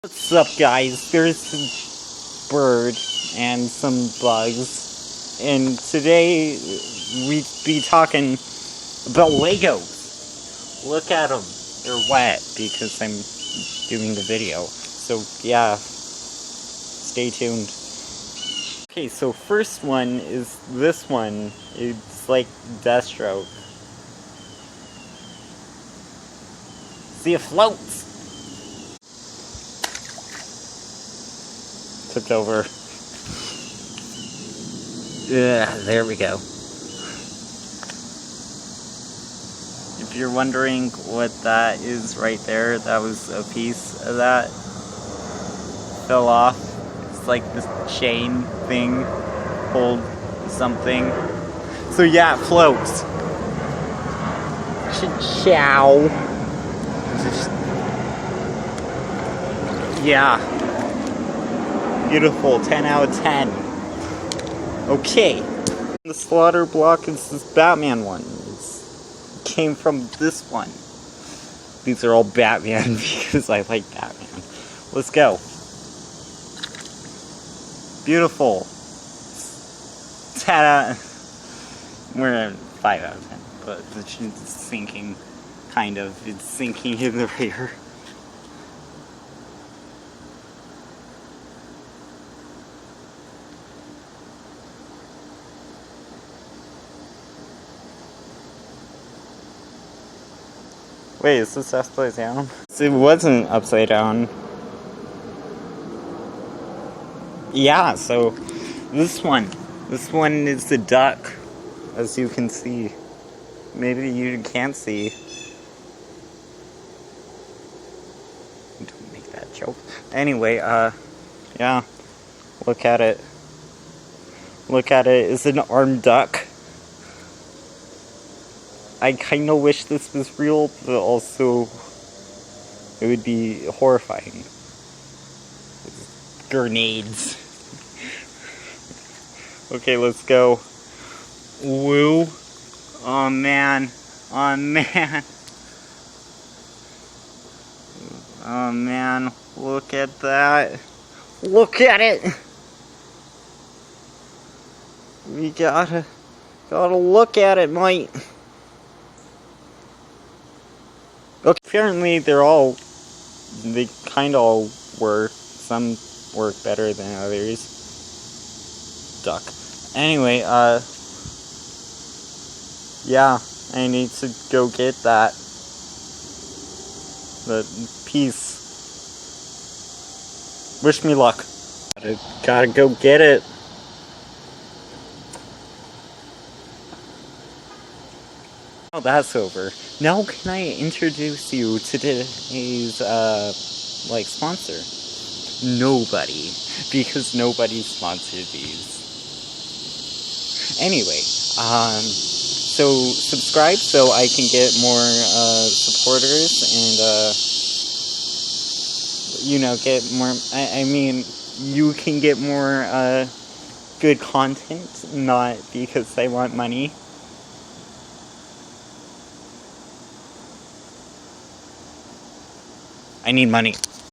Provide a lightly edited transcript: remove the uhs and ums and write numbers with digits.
What's up, guys? There's a bird and some bugs, and today we'd be talking about Legos. Look at them. They're wet because I'm doing the video. So, yeah, stay tuned. Okay, so first one is this one. It's like Deathstroke. See, it floats. Tipped over. Yeah, there we go. If you're wondering what that is right there, that was a piece of that. Fell off. It's like this chain thing. Hold something. So yeah, it floats. Ciao. Yeah. Beautiful, 10 out of 10. Okay. The slaughter block is this Batman one. It came from this one. These are all Batman because I like Batman. Let's go. Beautiful. 10 out we're at 5 out of 10, but the chin's sinking, kind of. It's sinking in the rear. Wait, is this upside down? It wasn't upside down. Yeah, so this one is the duck, as you can see. Maybe you can't see. Don't make that joke. Anyway, yeah, look at it. Look at it, it's an armed duck. I kinda wish this was real, but also it would be horrifying. Grenades. Okay, let's go. Woo. Oh man. Oh man. Oh man. Look at that. Look at it. We gotta look at it, mate. Okay, apparently they kind of all work. Some work better than others. Duck. Anyway, yeah, I need to go get that. The piece. Wish me luck. Gotta go get it. Oh, that's over. Now can I introduce you to today's, sponsor? Nobody. Because nobody sponsored these. Anyway, so subscribe so I can get more, supporters and, get more, I mean, you can get more, good content, not because I want money. I need money.